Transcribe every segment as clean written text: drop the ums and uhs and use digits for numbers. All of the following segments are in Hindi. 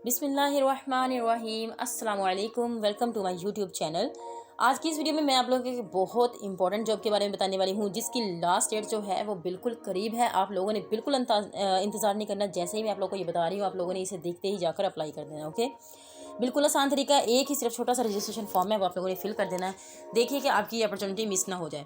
बिस्मिल्लाहिर्रहमानिर्रहीम अस्सलाम वालेकुम। Welcome to my YouTube channel. आज की इस वीडियो में मैं आप लोगों को बहुत इंपॉर्टेंट जॉब के बारे में बताने वाली हूँ, जिसकी लास्ट डेट जो है वो बिल्कुल करीब है। आप लोगों ने बिल्कुल इंतज़ार नहीं करना। जैसे ही मैं आप लोगों को ये बता रही हूँ, आप लोगों ने इसे देखते ही जाकर अप्लाई कर देना। ओके, बिल्कुल आसान तरीका, एक ही सिर्फ छोटा सा रजिस्ट्रेशन फॉर्म है, वो आप लोगों ने फिल कर देना है। देखिए कि आपकी अपॉर्चुनिटी मिस ना हो जाए।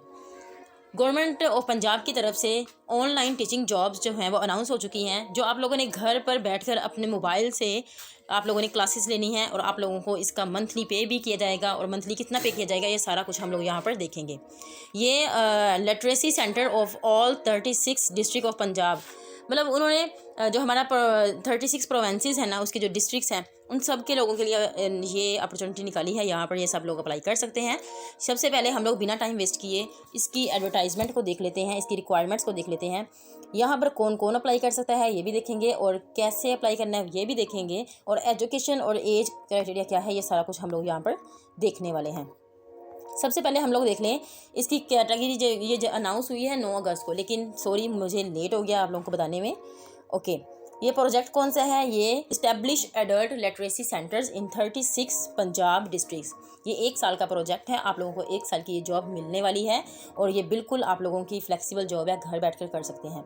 गवर्नमेंट ऑफ पंजाब की तरफ से ऑनलाइन टीचिंग जॉब्स जो हैं वो अनाउंस हो चुकी हैं, जो आप लोगों ने घर पर बैठकर अपने मोबाइल से आप लोगों ने क्लासेस लेनी है, और आप लोगों को इसका मंथली पे भी किया जाएगा, और मंथली कितना पे किया जाएगा ये सारा कुछ हम लोग यहाँ पर देखेंगे। ये literacy centre of all 36 district of Punjab, मतलब उन्होंने जो हमारा 36 प्रोवेंसेस हैं ना, उसके जो डिस्ट्रिक्ट्स हैं, उन सब के लोगों के लिए ये अपॉर्चुनिटी निकाली है। यहाँ पर ये सब लोग अप्लाई कर सकते हैं। सबसे पहले हम लोग बिना टाइम वेस्ट किए इसकी एडवर्टाइजमेंट को देख लेते हैं, इसकी रिक्वायरमेंट्स को देख लेते हैं। यहाँ पर कौन कौन अप्लाई कर सकता है ये भी देखेंगे, और कैसे अप्लाई करना है ये भी देखेंगे, और एजुकेशन और एज क्राइटेरिया क्या है ये सारा कुछ हम लोग यहाँ पर देखने वाले हैं। सबसे पहले हम लोग देख लें इसकी कैटेगरी। ये जो अनाउंस हुई है 9 अगस्त को, लेकिन सॉरी मुझे लेट हो गया आप लोगों को बताने में। ओके, ये प्रोजेक्ट कौन सा है? ये इस्टेब्लिश एडल्ट लिटरेसी सेंटर्स इन 36 पंजाब डिस्ट्रिक्ट्स। ये 1 साल का प्रोजेक्ट है। आप लोगों को 1 साल की ये जॉब मिलने वाली है, और ये बिल्कुल आप लोगों की फ्लेक्सिबल जॉब है, घर बैठकर कर सकते हैं।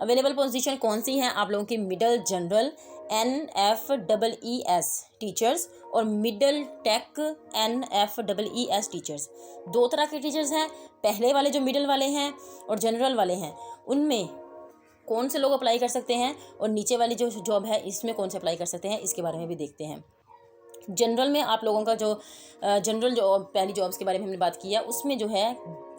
अवेलेबल पोजीशन कौन सी हैं? आप लोगों की मिडल जनरल NFEES टीचर्स और मिडल टेक NFEES टीचर्स। 2 तरह के टीचर्स हैं। पहले वाले जो मिडल वाले हैं और जनरल वाले हैं, उनमें कौन से लोग अप्लाई कर सकते हैं, और नीचे वाली जो जॉब है इसमें कौन से अप्लाई कर सकते हैं, इसके बारे में भी देखते हैं। जनरल में आप लोगों का जो जनरल जो पहली जॉब्स के बारे में हमने बात किया, उसमें जो है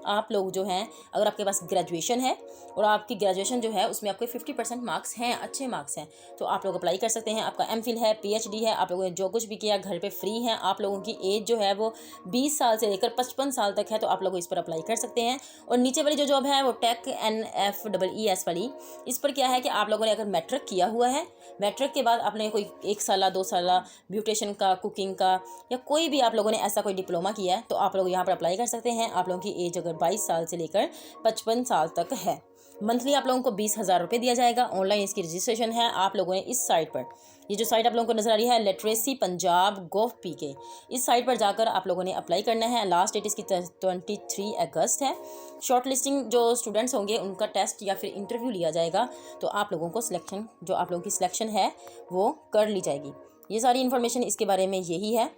आप लोग जो हैं, अगर आपके पास ग्रेजुएशन है और आपकी ग्रेजुएशन जो है उसमें आपके 50% मार्क्स हैं, अच्छे मार्क्स हैं, तो आप लोग अप्लाई कर सकते हैं। आपका MPhil है, PhD है, आप लोगों ने जो कुछ भी किया घर पे फ्री हैं। आप लोगों की एज जो है वो 20 साल से लेकर 55 साल तक है, तो आप लोग इस पर अप्लाई कर सकते हैं। और नीचे वाली जो जॉब है वो टेक NFEES वाली, इस पर क्या है कि आप लोगों ने अगर मैट्रिक किया हुआ है, मैट्रिक के बाद आपने कोई 1 साल 2 साल ब्यूटेशन का, कुकिंग का, या कोई भी आप लोगों ने ऐसा कोई डिप्लोमा किया है, तो आप लोग यहाँ पर अप्लाई कर सकते हैं। आप लोगों की एज अगर 22 साल से लेकर 55 साल तक है। मंथली आप लोगों को 20,000 रुपये दिया जाएगा। ऑनलाइन इसकी रजिस्ट्रेशन है। आप लोगों ने इस साइट पर, ये जो साइट आप लोगों को नजर आ रही है लिटरेसी पंजाब gov.pk, इस साइट पर जाकर आप लोगों ने अप्लाई करना है। लास्ट डेट इसकी 23 अगस्त है। शॉर्ट लिस्टिंग जो स्टूडेंट्स होंगे उनका टेस्ट या फिर इंटरव्यू लिया जाएगा, तो आप लोगों को जो आप लोगों की सिलेक्शन है वो कर ली जाएगी। ये सारी इन्फॉर्मेशन इसके बारे में यही है।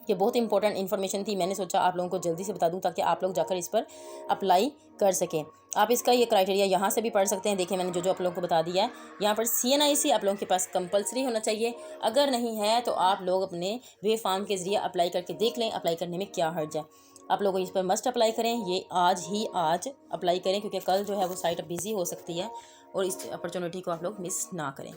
ये बहुत इंपॉर्टेंट इन्फॉर्मेशन थी, मैंने सोचा आप लोगों को जल्दी से बता दूं ताकि आप लोग जाकर इस पर अप्लाई कर सकें। आप इसका ये क्राइटेरिया यहाँ से भी पढ़ सकते हैं। देखिए मैंने जो आप लोगों को बता दिया है। यहाँ पर CNIC आप लोगों के पास कंपलसरी होना चाहिए। अगर नहीं है तो आप लोग अपने वे फॉर्म के ज़रिए अप्लाई करके देख लें, अप्लाई करने में क्या हर्ज है। आप लोग इस पर मस्ट अप्लाई करें। ये आज अप्लाई करें, क्योंकि कल जो है वो साइट बिज़ी हो सकती है, और इस अपॉर्चुनिटी को आप लोग मिस ना करें।